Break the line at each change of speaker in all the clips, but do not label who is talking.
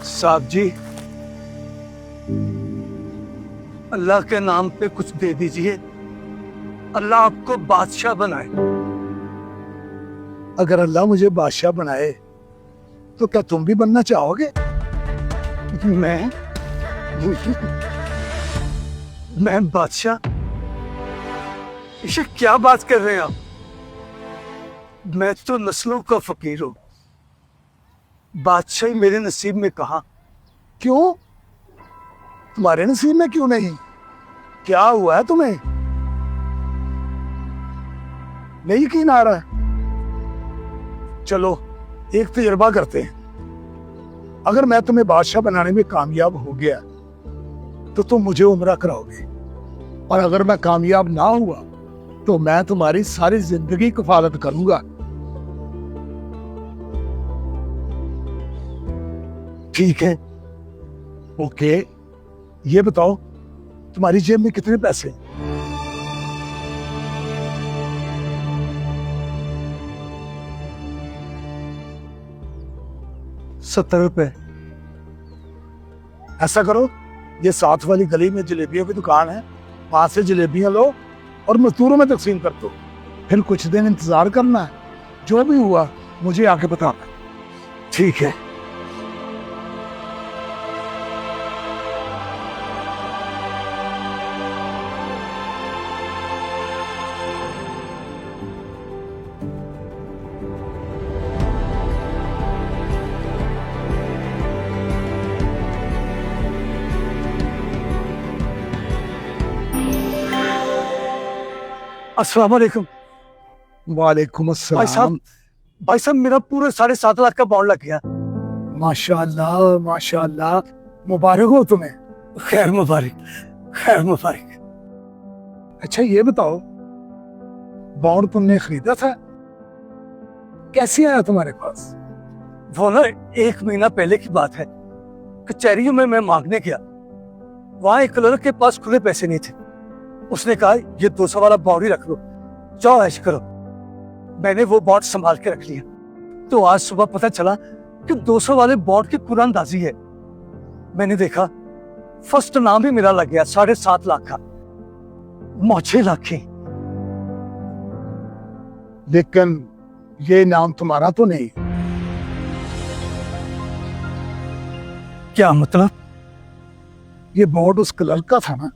साहब जी, अल्लाह के नाम पे कुछ दे दीजिए। अल्लाह आपको बादशाह बनाए।
अगर अल्लाह मुझे बादशाह बनाए तो क्या तुम भी बनना चाहोगे?
मैं बादशाह? ये क्या बात कर रहे हैं आप? मैं तो नस्लों का फकीर हूं। बादशाही मेरे नसीब में कहा।
क्यों? तुम्हारे नसीब में क्यों नहीं? क्या हुआ है तुम्हें? नहीं यकीन आ रहा है? चलो एक तजर्बा करते हैं। अगर मैं तुम्हें बादशाह बनाने में कामयाब हो गया तो तुम मुझे उम्रा कराओगे, और अगर मैं कामयाब ना हुआ तो मैं तुम्हारी सारी जिंदगी कफालत करूंगा।
ठीक है।
ओके, ये बताओ तुम्हारी जेब में कितने पैसे हैं?
₹70।
ऐसा करो, ये साथ वाली गली में जलेबियों की दुकान है, वहां से जलेबियां लो और मजदूरों में तकसीम कर दो। फिर कुछ दिन इंतजार करना है, जो भी हुआ मुझे आके बताना।
ठीक है। अस्सलाम वालेकुम।
वालेकुम
भाई
अस्सलाम।
साहब मेरा पूरे 7.5 लाख का बॉन्ड लग गया।
माशाअल्लाह माशाअल्लाह, मुबारक हो तुम्हें।
खैर मुबारक, खैर मुबारक।
अच्छा ये बताओ, बॉन्ड तुमने खरीदा था? कैसे आया तुम्हारे पास?
वो ना 1 महीना पहले की बात है। कचहरियों में मैं मांगने गया, वहां एक क्लर्क के पास खुले पैसे नहीं थे। उसने कहा ये 200 वाला बॉन्ड ही रख लो, जाओ ऐश करो। मैंने वो बॉन्ड संभाल के रख लिया। तो आज सुबह पता चला कि 200 वाले बॉन्ड की कुरानदाजी है। मैंने देखा फर्स्ट नाम ही मेरा लग गया, 7.5 लाख का। मौछे लाखी।
लेकिन ये नाम तुम्हारा तो नहीं।
क्या मतलब?
ये बॉन्ड उस क्लर्क का था ना?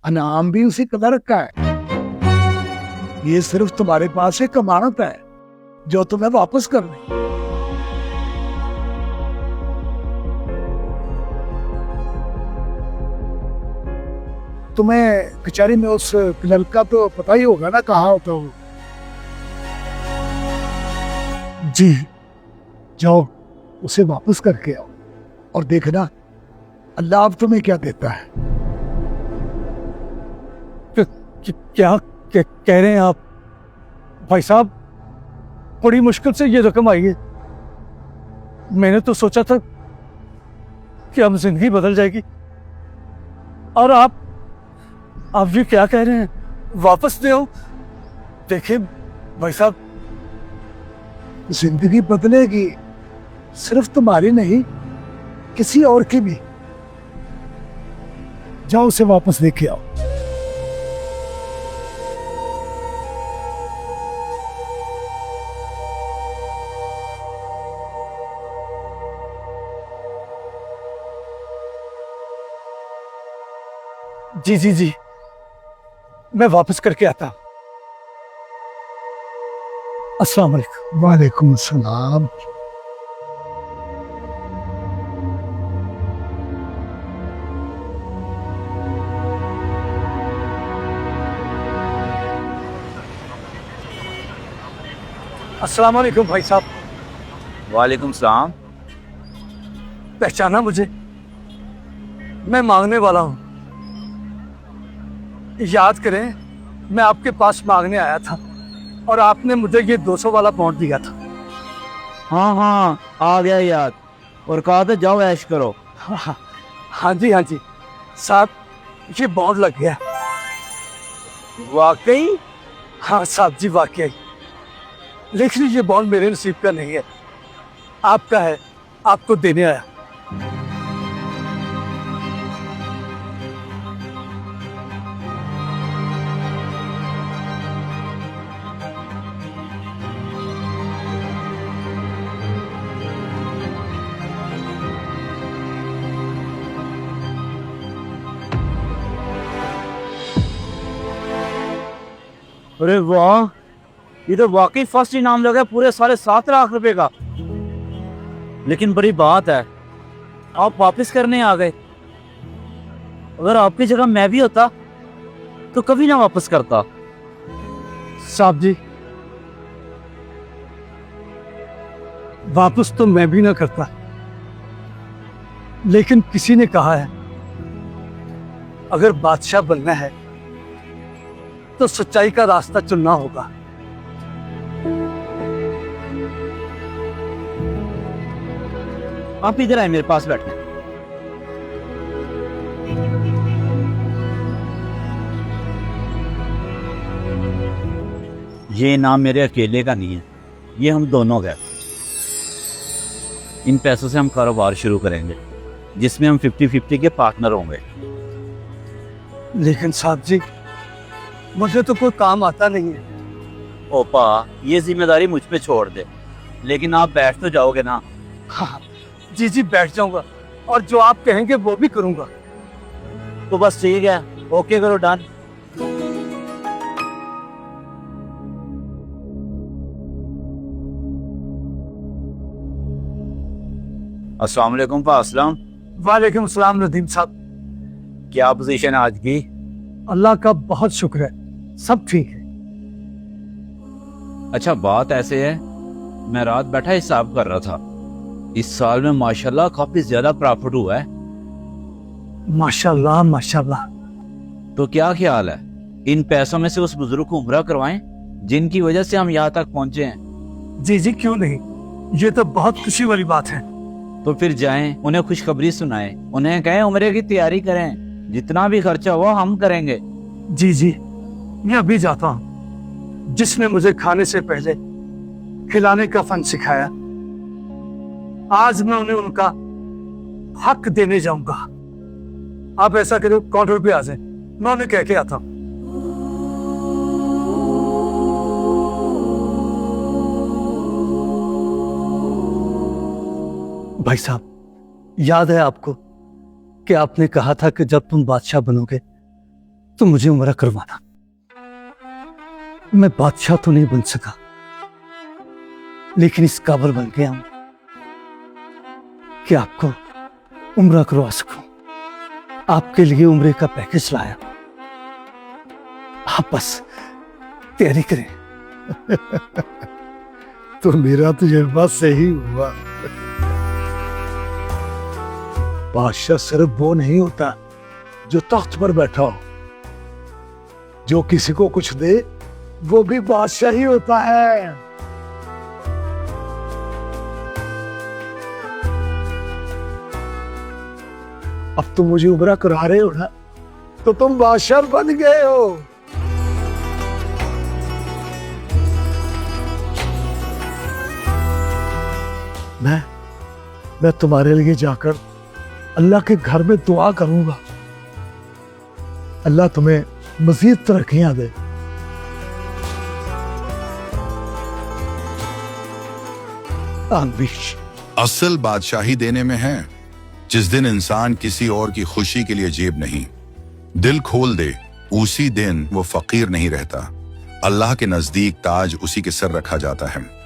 अनाम भी उसी क्लर्क का है। ये सिर्फ तुम्हारे पास एक अमानत है जो तुम्हें वापस करनी। तुम्हें कचहरी में उस क्लर्क का तो पता ही होगा ना, कहाँ होता हो?
जी।
जाओ उसे वापस करके आओ और देखना अल्लाह अब तुम्हें क्या देता है।
क्या कह रहे हैं आप? भाई साहब, बड़ी मुश्किल से ये रकम आई है। मैंने तो सोचा था कि अब जिंदगी बदल जाएगी, और आप ये क्या कह रहे हैं? वापस दे आओ। देखिए भाई साहब,
जिंदगी बदलेगी, सिर्फ तुम्हारी नहीं किसी और की भी। जाओ उसे वापस लेके आओ।
जी जी जी, मैं वापस करके आता हूं। अस्सलाम वालेकुम।
वालेकुम सलाम।
अस्सलाम वालेकुम भाई साहब।
वालेकुम सलाम।
पहचाना मुझे? मैं मांगने वाला हूं। याद करें, मैं आपके पास मांगने आया था और आपने मुझे ये 200 वाला बॉन्ड दिया था।
हाँ हाँ, आ गया याद। और कहा था जाओ ऐश करो।
हाँ जी हाँ जी साहब, ये बॉन्ड लग गया।
वाकई?
हाँ साहब जी, वाकई। लेकिन ये बॉन्ड मेरे नसीब का नहीं है, आपका है। आपको देने आया।
अरे वाह, ये तो वाकई फर्स्ट इनाम लगा पूरे 7.5 लाख रुपए का। लेकिन बड़ी बात है, आप वापस करने आ गए। अगर आपकी जगह मैं भी होता तो कभी ना वापस करता।
साहब जी, वापस तो मैं भी ना करता, लेकिन किसी ने कहा है अगर बादशाह बनना है तो सच्चाई का रास्ता चुनना होगा।
आप इधर आए, मेरे पास बैठे। ये इनाम मेरे अकेले का नहीं है, ये हम दोनों का। इन पैसों से हम कारोबार शुरू करेंगे जिसमें हम 50-50 के पार्टनर होंगे।
लेकिन साहब जी, मुझे तो कोई काम आता नहीं है।
ओपा, ये जिम्मेदारी मुझ पे छोड़ दे। लेकिन आप बैठ तो जाओगे ना?
हाँ जी जी, बैठ जाऊंगा और जो आप कहेंगे वो भी करूंगा।
तो बस ठीक है, ओके करो, डन। अस्सलाम वालेकुम असलम।
वालेकुम सलाम नदीम साहब।
क्या पोजीशन है आज की?
अल्लाह का बहुत शुक्र है, सब ठीक है।
अच्छा, बात ऐसे है, मैं रात बैठा हिसाब कर रहा था। इस साल में माशाल्लाह काफी ज्यादा प्रॉफिट हुआ है।
माशाल्लाह माशाल्लाह।
तो क्या ख्याल है, इन पैसों में से उस बुजुर्ग को उम्रा करवाएं जिनकी वजह से हम यहाँ तक पहुंचे हैं?
जी जी, क्यों नहीं, ये तो बहुत खुशी वाली बात है।
तो फिर जाएं, उन्हें खुशखबरी सुनाएं, उन्हें कहें उम्रे की तैयारी करें, जितना भी खर्चा हुआ हम करेंगे।
जी जी, मैं अभी जाता हूँ। जिसने मुझे खाने से पहले खिलाने का फन सिखाया, आज मैं उन्हें उनका हक देने जाऊंगा। आप ऐसा करो, काउंटर पे आ जाए, मैं उन्हें कह के आता हूँ। भाई साहब, याद है आपको कि आपने कहा था कि जब तुम बादशाह बनोगे तो मुझे उम्रा करवाना। मैं बादशाह तो नहीं बन सका, लेकिन इस काबिल बन गया हूं कि आपको उम्रा करवा सकूं। आपके लिए उम्रे का पैकेज लाया, आप बस तैयारी करें।
तो मेरा तजुर्बा सही हुआ। बादशाह सिर्फ वो नहीं होता जो तख्त पर बैठा हो, जो किसी को कुछ दे वो भी बादशाह ही होता है। अब तुम मुझे उम्रा करा रहे हो ना, तो तुम बादशाह बन गए हो। मैं तुम्हारे लिए जाकर अल्लाह के घर में दुआ करूंगा, अल्लाह तुम्हें मजीद तरक्कियां दे।
असल बादशाही देने में है, जिस दिन इंसान किसी और की खुशी के लिए जेब नहीं, दिल खोल दे, उसी दिन वो फकीर नहीं रहता। अल्लाह के नजदीक ताज उसी के सर रखा जाता है।